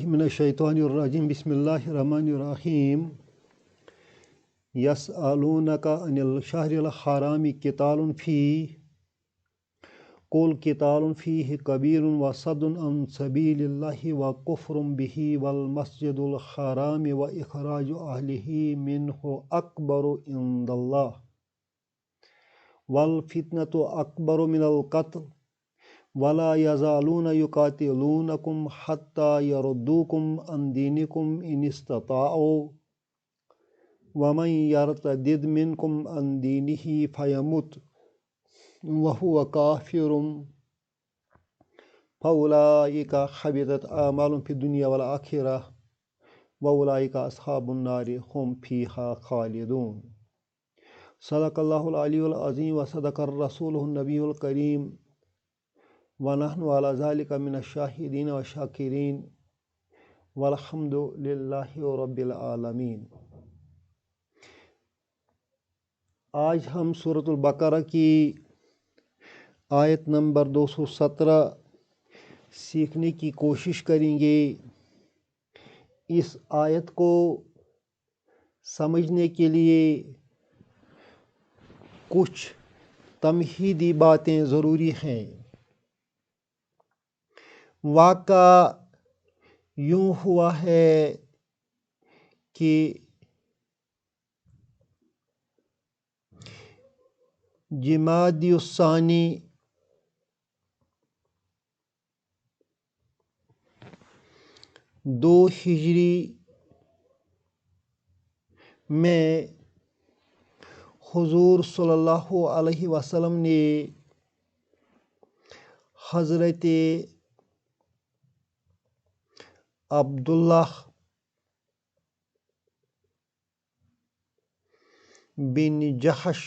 من الشیطان الرجیم بسم اللہ الرحمن الرحیم یسألونک عن الشہر الحرام قتال فیہ قل قتال فیہ کبیر وصد عن سبیل اللہ وکفر بہ والمسجد الحرام واخراج اہلہ منہ اکبر عند اللہ والفتنۃ اکبر من القتل ولا يزالون يقاتلونكم حتى يردوكم عن دينكم إن استطاعوا ومن يرتد منكم عن دينه فيمت وهو كافر فأولئك حبطت أعمالهم في الدنيا والآخرة وأولئك أصحاب النار هم فيها خالدون صدق الله العلي العظيم وصدق الرسول النبي الكريم ونحن على ذلك من الشاهدين والشاكرين والحمد لله رب العالمین۔ آج ہم سورۃ البقرہ کی آیت نمبر 217 سیکھنے کی کوشش کریں گے۔ اس آیت کو سمجھنے کے لیے کچھ تمہیدی باتیں ضروری ہیں۔ واقعہ یوں ہوا ہے کہ جمادی الثانی دو ہجری میں حضور صلی اللہ علیہ وسلم نے حضرت عبداللہ بن جحش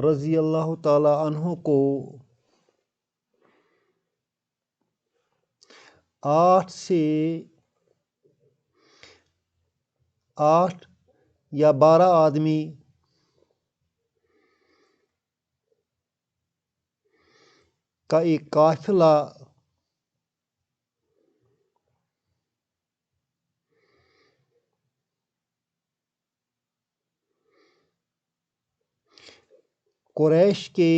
رضی اللہ تعالی عنہ کو 8 یا 12 آدمی کا ایک قافلہ قریش کے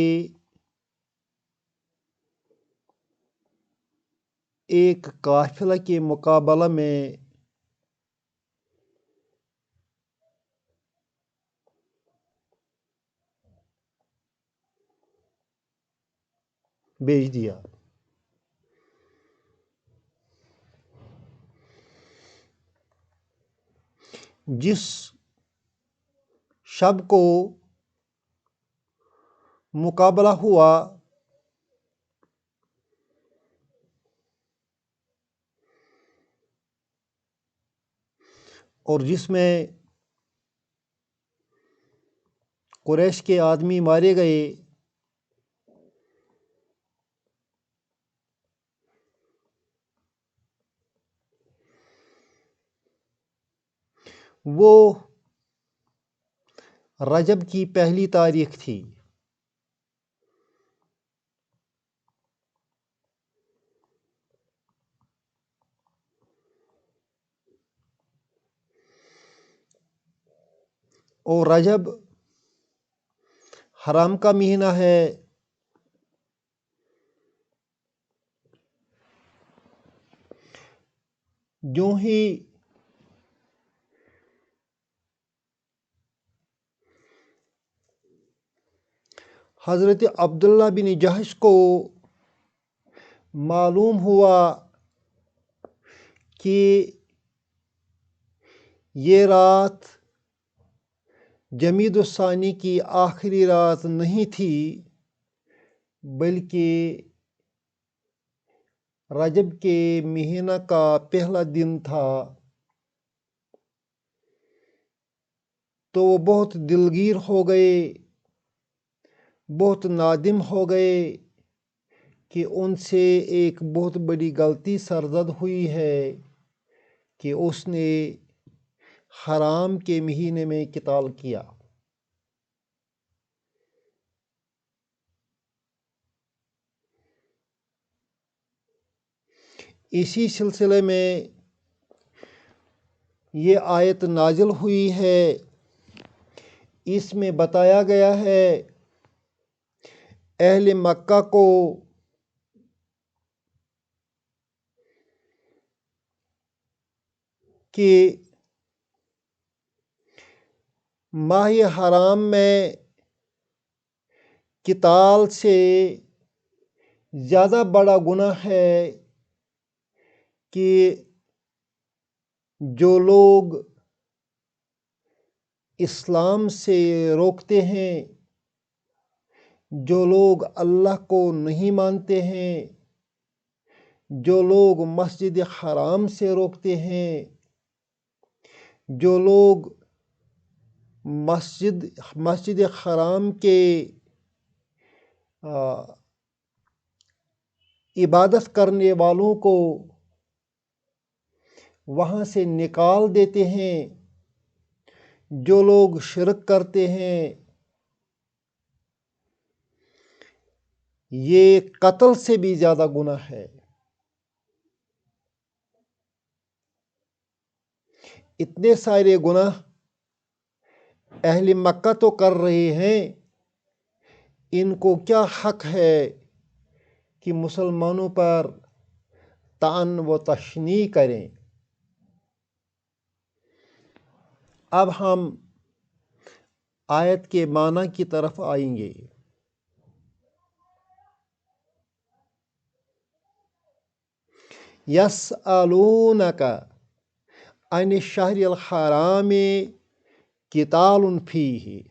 ایک قافلہ کے مقابلہ میں بھیج دیا۔ جس شب کو مقابلہ ہوا اور جس میں قریش کے آدمی مارے گئے، وہ رجب کی پہلی تاریخ تھی۔ اور رجب حرام کا مہینہ ہے۔ جو ہی حضرت عبداللہ بن جحش کو معلوم ہوا کہ یہ رات جمادی الثانی کی آخری رات نہیں تھی بلکہ رجب کے مہینہ کا پہلا دن تھا، تو وہ بہت دلگیر ہو گئے، بہت نادم ہو گئے کہ ان سے ایک بہت بڑی غلطی سرزد ہوئی ہے کہ اس نے حرام کے مہینے میں قتال کیا۔ اسی سلسلے میں یہ آیت نازل ہوئی ہے۔ اس میں بتایا گیا ہے اہل مکہ کو کہ ماہ حرام میں قتال سے زیادہ بڑا گناہ ہے کہ جو لوگ اسلام سے روکتے ہیں، جو لوگ اللہ کو نہیں مانتے ہیں، جو لوگ مسجد حرام سے روکتے ہیں، جو لوگ مسجد حرام کے عبادت کرنے والوں کو وہاں سے نکال دیتے ہیں، جو لوگ شرک کرتے ہیں، یہ قتل سے بھی زیادہ گناہ ہے۔ اتنے سارے گناہ اہل مکہ تو کر رہے ہیں، ان کو کیا حق ہے کہ مسلمانوں پر طعن و تشنیع کریں؟ اب ہم آیت کے معنی کی طرف آئیں گے۔ یسألونک عن الشہر الحرام قتال فیہ۔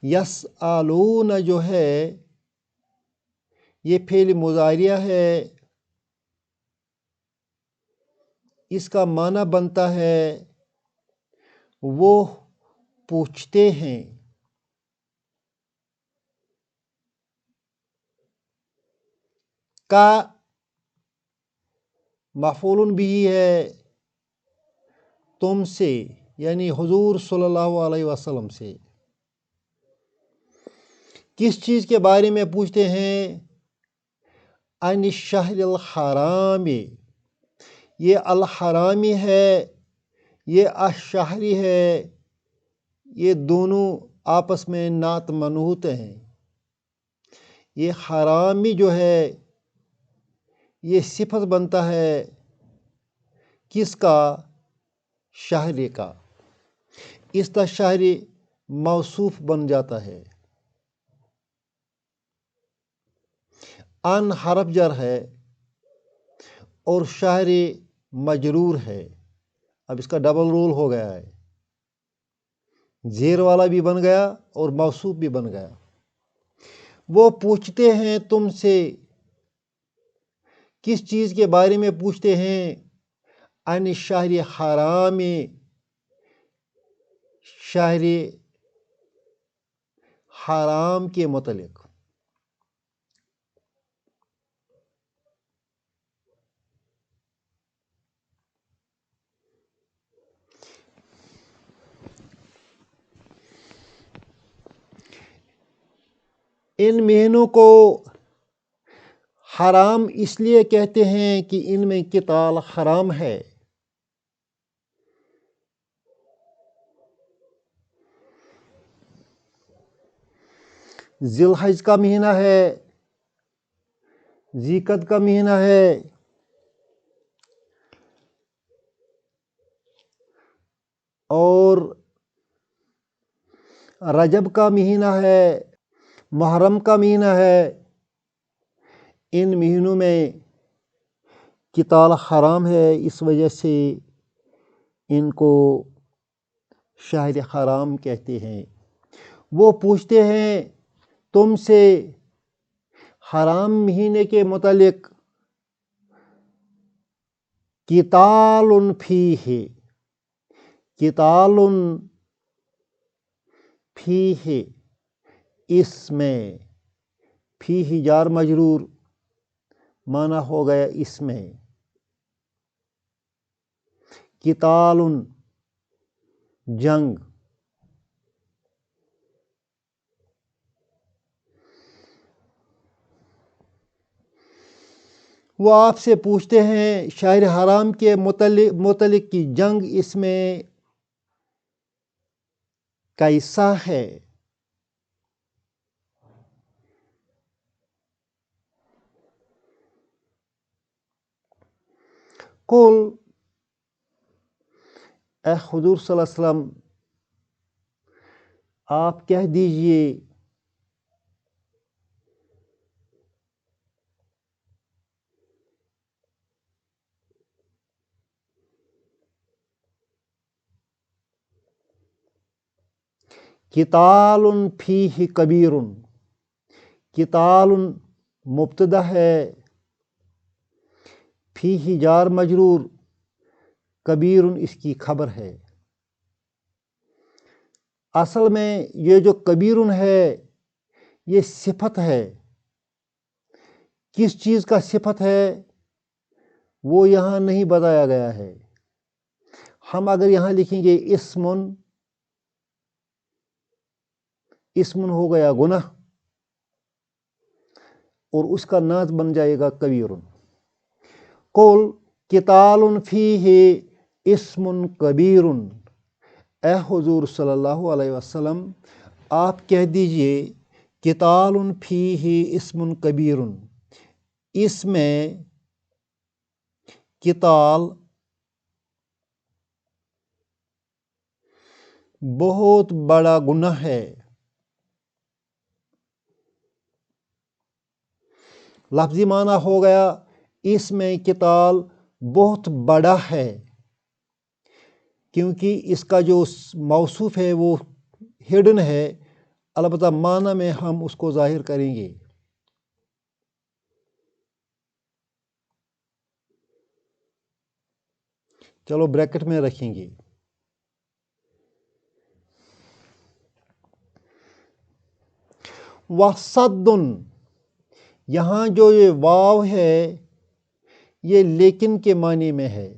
یسألون جو ہے یہ فعل مضارع ہے، اس کا معنی بنتا ہے وہ پوچھتے ہیں۔ کا مفعول بھی ہے تم سے، یعنی حضور صلی اللہ علیہ وسلم سے۔ کس چیز کے بارے میں پوچھتے ہیں؟ عن الشہر الحرام، یہ الحرامی ہے، یہ الشہری ہے، یہ دونوں آپس میں نعت منعوت ہیں۔ یہ حرامی جو ہے یہ صفت بنتا ہے کس کا؟ شہر کا۔ اس کا شہر موصوف بن جاتا ہے۔ ان حرف جر ہے اور شہر مجرور ہے۔ اب اس کا ڈبل رول ہو گیا ہے، زیر والا بھی بن گیا اور موصوف بھی بن گیا۔ وہ پوچھتے ہیں تم سے، کس چیز کے بارے میں پوچھتے ہیں؟ عن الشہر حرام، شہر حرام کے متعلق۔ ان مہینوں کو حرام اس لیے کہتے ہیں کہ ان میں قتال حرام ہے۔ ذی الحج کا مہینہ ہے، ذی قعدہ کا مہینہ ہے، اور رجب کا مہینہ ہے، محرم کا مہینہ ہے۔ ان مہینوں میں قتال حرام ہے، اس وجہ سے ان کو شہر حرام کہتے ہیں۔ وہ پوچھتے ہیں تم سے حرام مہینے کے متعلق، قتال فیہ، قتال فیہ، اس میں، فیہ جار مجرور، معنی ہو گیا اس میں۔ قتال جنگ، وہ آپ سے پوچھتے ہیں شہر حرام کے متعلق کی جنگ اس میں کیسا ہے؟ قل، اے حضور صلی اللہ علیہ وسلم آپ کہہ دیجئے قتال فیہ کبیر، قتال مبتدا ہے، فیہ جار مجرور، کبیر اس کی خبر ہے۔ اصل میں یہ جو کبیر ہے یہ صفت ہے، کس چیز کا صفت ہے وہ یہاں نہیں بتایا گیا ہے۔ ہم اگر یہاں لکھیں گے اسمن ہو گیا گناہ، اور اس کا نعت بن جائے گا کبیر۔ قل قتال فیہ اسم کبیر، اے حضور صلی اللہ علیہ وسلم آپ کہہ دیجئے قتال فیہ اسم کبیر، اس میں قتال بہت بڑا گناہ ہے۔ لفظی معنی ہو گیا اس میں قتال بہت بڑا ہے، کیونکہ اس کا جو موصوف ہے وہ ہڈن ہے، البتہ معنی میں ہم اس کو ظاہر کریں گے۔ چلو بریکٹ میں رکھیں گے۔ وَصَدٌ، یہاں جو یہ واو ہے یہ لیکن کے معنی میں ہے۔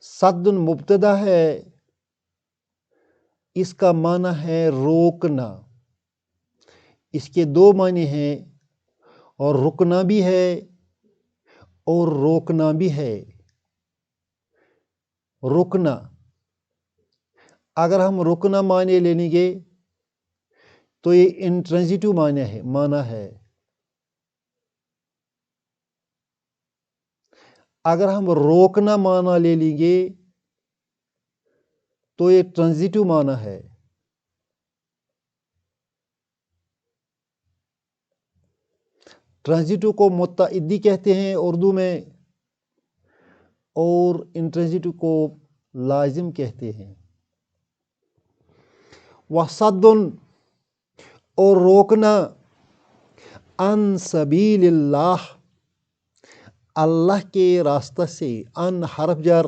صد مبتدا ہے، اس کا معنی ہے روکنا۔ اس کے دو معنی ہیں، اور رکنا بھی ہے اور روکنا بھی ہے۔ رکنا، اگر ہم رکنا معنی لے لیں گے تو یہ انٹرانزیٹو معنی ہے۔ اگر ہم روکنا معنی لے لیں گے تو یہ ٹرانزیٹو معنی ہے۔ ٹرانزیٹو کو متعدی کہتے ہیں اردو میں، اور انٹرانزیٹو کو لازم کہتے ہیں۔ وَصَدٌ، اور روکنا، عن سبیل اللہ، اللہ کے راستہ سے۔ ان حرف جر،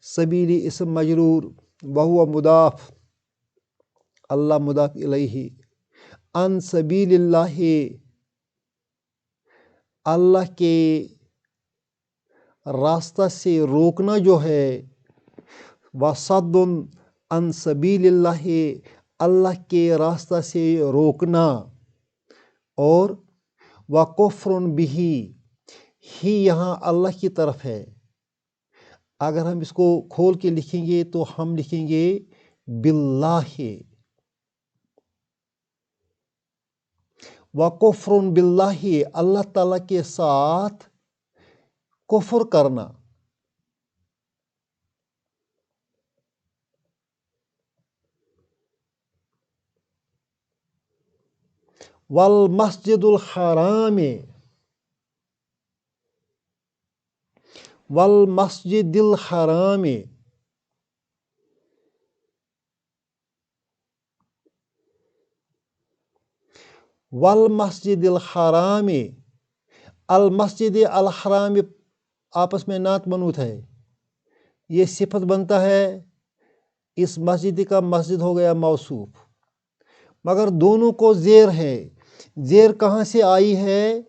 سبیلی اسم مجرور، وہو مضاف، اللہ مضاف الیہ۔ عن سبیل اللہ، اللہ کے راستہ سے روکنا جو ہے۔ وَصَدٌ عن سبیل اللہ، اللہ کے راستہ سے روکنا، اور وَکُفْرٌ بِہِ، ہی یہاں اللہ کی طرف ہے۔ اگر ہم اس کو کھول کے لکھیں گے تو ہم لکھیں گے باللہ، وَکُفْرٌ بِاللہ، اللہ تعالیٰ کے ساتھ کفر کرنا۔ والمسجد الحرام، والمسجد الحرام، والمسجد الحرام، المسجد الحرام آپس میں نعت منوط ہے، یہ صفت بنتا ہے، اس مسجد کا مسجد ہو گیا موصوف، مگر دونوں کو زیر ہے۔ زیر کہاں سے آئی ہے؟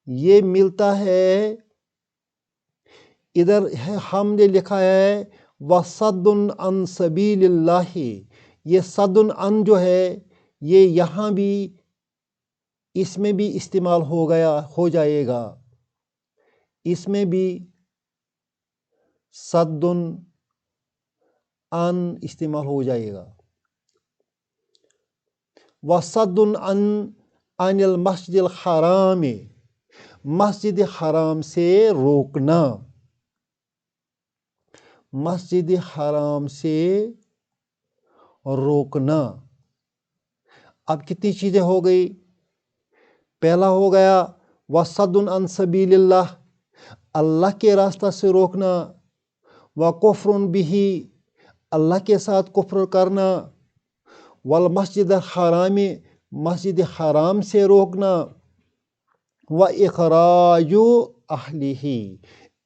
یہ ملتا ہے، ادھر ہم نے لکھا ہے وَصَدٌ عن سبیل اللہ، یہ صد عن جو ہے یہ یہاں بھی اس میں بھی استعمال ہو جائے گا، اس میں بھی صد عن استعمال ہو جائے گا۔ وصد عن المسجد الحرام، مسجد حرام سے روکنا، مسجد حرام سے روکنا۔ اب کتنی چیزیں ہو گئی؟ پہلا ہو گیا وصد عن سبیل اللہ، اللہ کے راستہ سے روکنا، وکفر بہ، اللہ کے ساتھ کفر کرنا، والمسجد الحرام، مسجد حرام سے روکنا، واخراج اہلہ،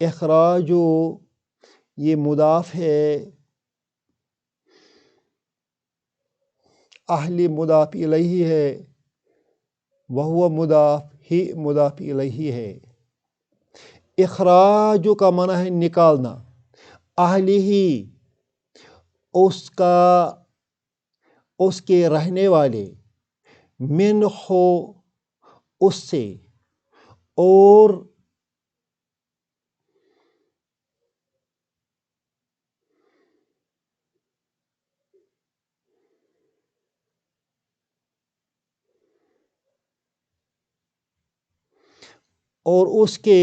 اخراج یہ مضاف ہے، اہل مضاف الیہ ہے، وہو مضاف ہی مضاف الیہ ہے۔ اخراج کا معنی ہے نکالنا، اہلہ اس کے رہنے والے، من ہو اس سے، اور اس کے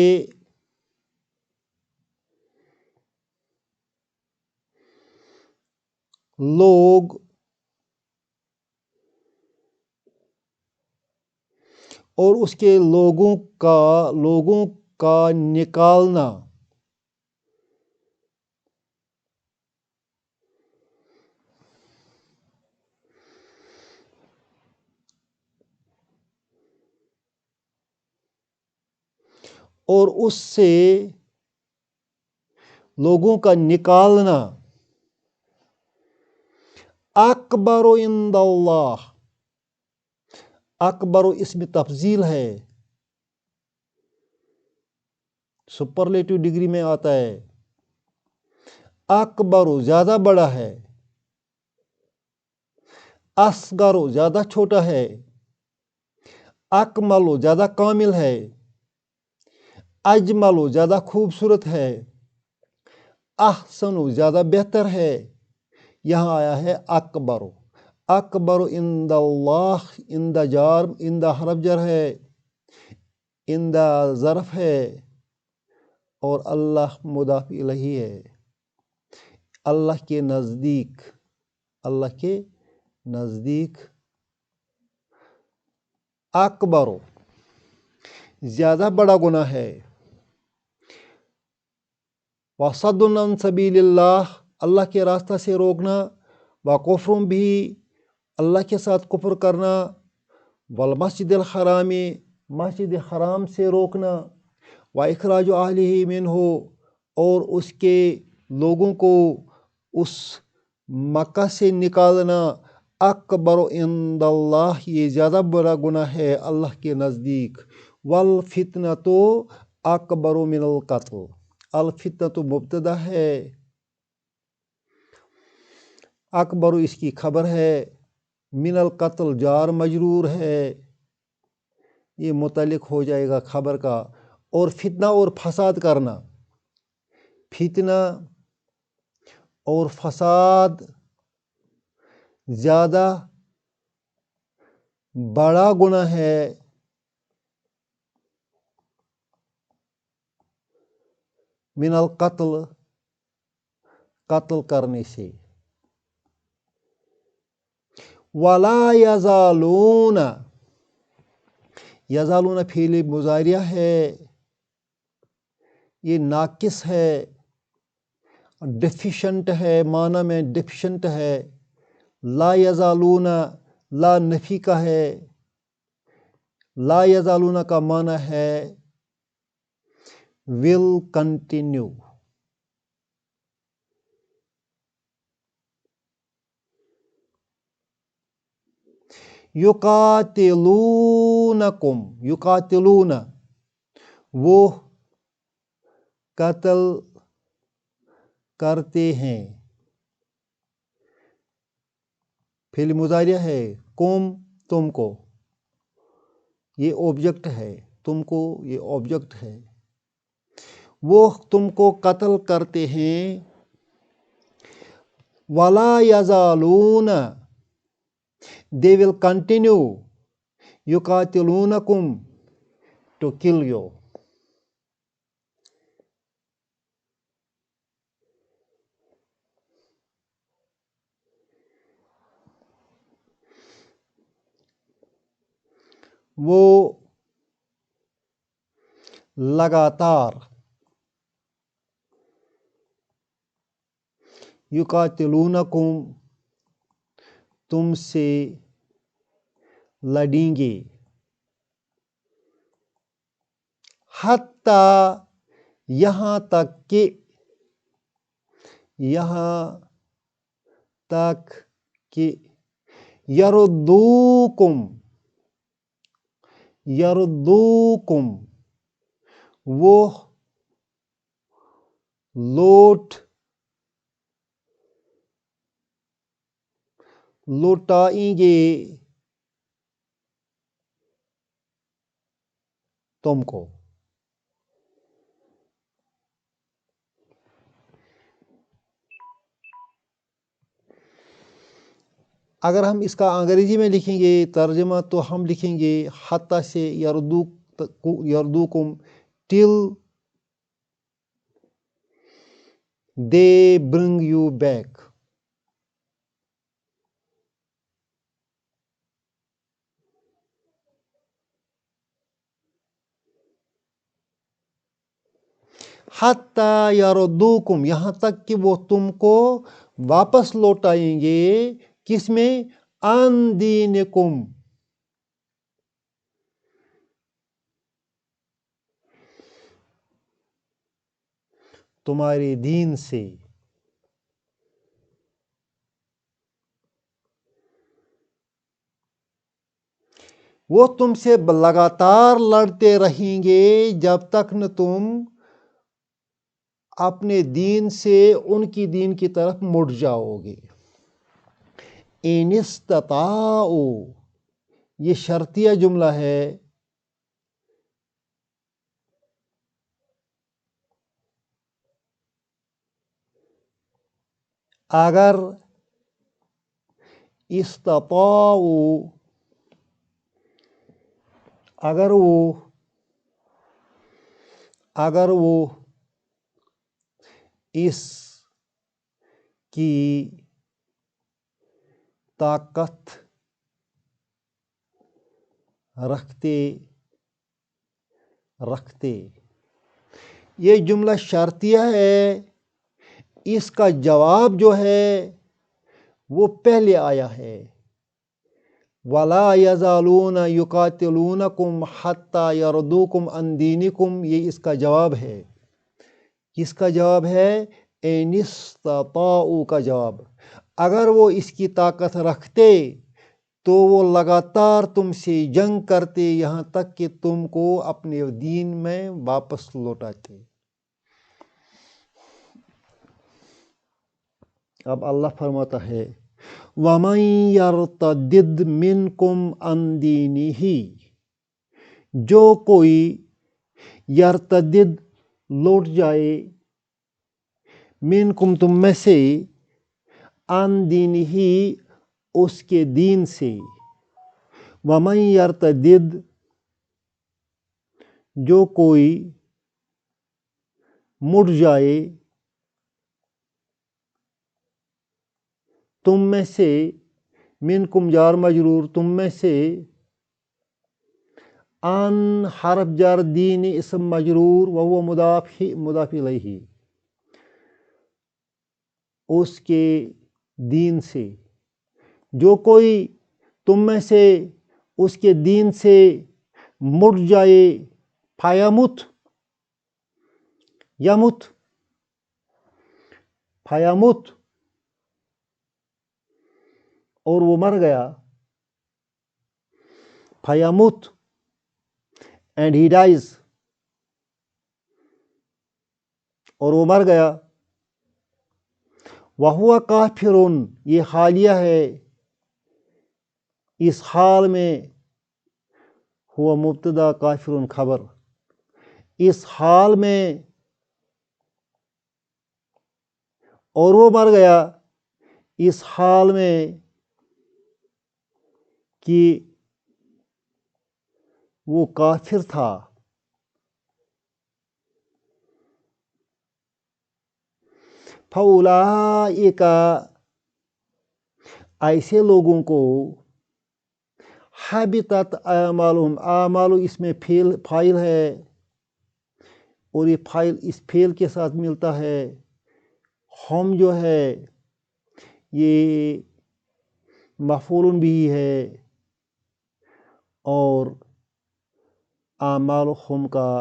لوگ، اور اس کے لوگوں کا نکالنا، اور اس سے لوگوں کا نکالنا، اکبر عند اللہ، اکبر اسم تفضیل ہے، سپرلیٹو ڈگری میں آتا ہے۔ اکبر زیادہ بڑا ہے، اصغر زیادہ چھوٹا ہے، اکمل زیادہ کامل ہے، اجمل زیادہ خوبصورت ہے، احسن زیادہ بہتر ہے۔ یہاں آیا ہے اکبر، اکبر عند اللہ، عند جار، عند حرف جر ہے، عند ظرف ہے، اور اللہ مضاف الیہ ہے۔ اللہ کے نزدیک، اللہ کے نزدیک اکبر زیادہ بڑا گناہ ہے، وصد عن سبیل اللہ، اللہ کے راستہ سے روکنا، وکفر بھی، اللہ کے ساتھ کفر کرنا، والمسجد الحرام، مسجد حرام سے روکنا، واخراج اہلہ منہ، اور اس کے لوگوں کو اس مکہ سے نکالنا، اکبر عند اللہ، یہ زیادہ بڑا گناہ ہے اللہ کے نزدیک، والفتنۃ اکبر من القتل، الفتنۃ مبتدا ہے، اکبر اس کی خبر ہے، من القتل جار مجرور ہے، یہ متعلق ہو جائے گا خبر کا۔ اور فتنہ اور فساد کرنا، فتنہ اور فساد زیادہ بڑا گناہ ہے من القتل، قتل کرنے سے۔ ولا یزالون، یزالون فعل مضارع ہے، یہ ناقص ہے، ڈیفیشنٹ ہے، معنی میں ڈیفیشنٹ ہے۔ لا یزالون لا نفی کا ہے، لا یزالون کا معنی ہے ول کنٹینیو۔ یقاتلونکم، یقاتلون وہ قتل کرتے ہیں، فعل مضارع ہے، کم تم کو، یہ آبجیکٹ ہے، تم کو یہ آبجیکٹ ہے، وہ تم کو قتل کرتے ہیں. وَلَا يَزَالُونَ they will continue يُقَاتِلُونَكُمْ to kill you. وہ لگاتار یقاتلونکم تم سے لڑیں گے، حتیٰ یہاں تک کہ یردوکم وہ لوٹائیں گے تم کو. اگر ہم اس کا انگریزی میں لکھیں گے ترجمہ تو ہم لکھیں گے حتیٰ سے یردوکم till they bring you back. حتیٰ یردوکم یہاں تک کہ وہ تم کو واپس لوٹائیں گے، کس میں؟ عن دینکم تمہارے دین سے. وہ تم سے لگاتار لڑتے رہیں گے جب تک نہ تم اپنے دین سے ان کی دین کی طرف مڑ جاؤ گے. ان استطاعوا یہ شرطیہ جملہ ہے، اگر استطاعوا اگر وہ اس کی طاقت رکھتے. یہ جملہ شرطیہ ہے، اس کا جواب جو ہے وہ پہلے آیا ہے. وَلَا يَزَالُونَ يُقَاتِلُونَكُمْ حَتَّى يَرُدُّوكُمْ عَنْ دِينِكُمْ یہ اس کا جواب ہے. کس کا جواب ہے؟ اِنِ اسْتَطَاعُوا کا جواب. اگر وہ اس کی طاقت رکھتے تو وہ لگاتار تم سے جنگ کرتے یہاں تک کہ تم کو اپنے دین میں واپس لوٹاتے. اب اللہ فرماتا ہے وَمَن يَرْتَدِدْ مِنْكُمْ عَنْ دِينِهِ جو کوئی یرتدد لوٹ جائے منکم تم میں سے عن دینہ اس کے دین سے. وَمَن یرتدد جو کوئی مڑ جائے تم میں سے، منکم جار مجرور تم میں سے، عن حرف جر دین اسم مجرور وہو مضاف الیہ اس کے دین سے. جو کوئی تم میں سے اس کے دین سے مڑ جائے، فیمت اور وہ مر گیا، فیمت اینڈ ہی ڈائز اور وہ مر گیا. وَهُوَ کافرٌ یہ حالیہ ہے، اس حال میں ہوا مبتدا کافر خبر، اس حال میں اور وہ مر گیا اس حال میں کہ وہ کافر تھا۔ فَأُولَٰئِکَ ایسے لوگوں کو حبطت اعمالہم، اعمال اس میں فاعل ہے اور یہ فاعل اس فعل کے ساتھ ملتا ہے، ہم جو ہے یہ مفعول بھی ہے اور اعمالہم کا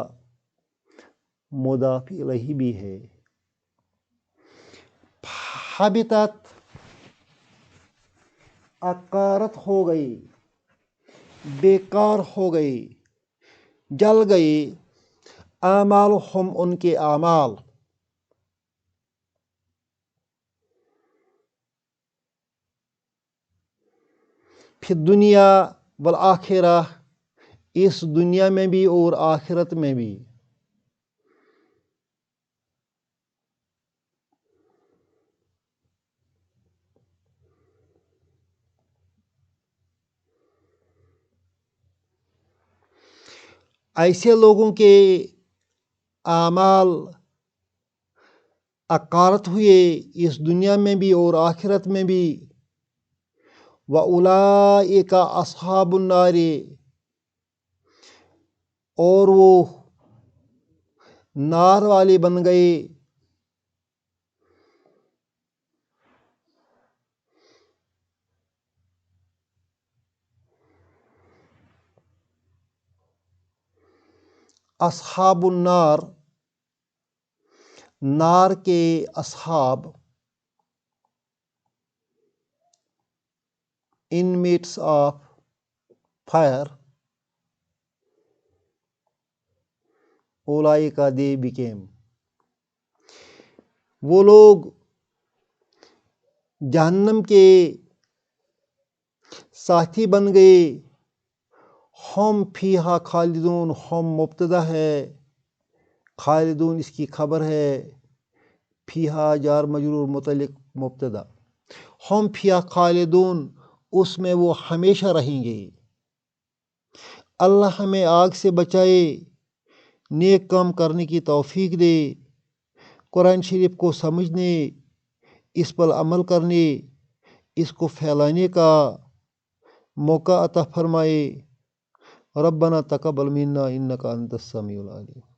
مضاف الیہ بھی ہے۔ حبطت اکارت ہو گئی، بیکار ہو گئی، جل گئی، اعمالہم ان کے اعمال، فی الدنیا والآخرہ، اس دنیا میں بھی اور آخرت میں بھی۔ ایسے لوگوں کے اعمال اکارت ہوئے اس دنیا میں بھی اور آخرت میں بھی۔ وَأُولَٰئِکَ أَصْحَابُ النَّارِ، اور وہ نار والے بن گئے۔ اصحاب النار، نار کے اصحاب، inmates of fire، اولئک they became، وہ لوگ جہنم کے ساتھی بن گئے۔ ہم فیہا خالدون، ہم مبتدا ہے، خالدون اس کی خبر ہے، فیہا جار مجرور متعلق مبتدا، ہم فیہا خالدون، اس میں وہ ہمیشہ رہیں گے۔ اللہ ہمیں آگ سے بچائے، نیک کام کرنے کی توفیق دے، قرآن شریف کو سمجھنے، اس پر عمل کرنے، اس کو پھیلانے کا موقع عطا فرمائے۔ ربنا تقبل منا انک انت السمیع العلیم۔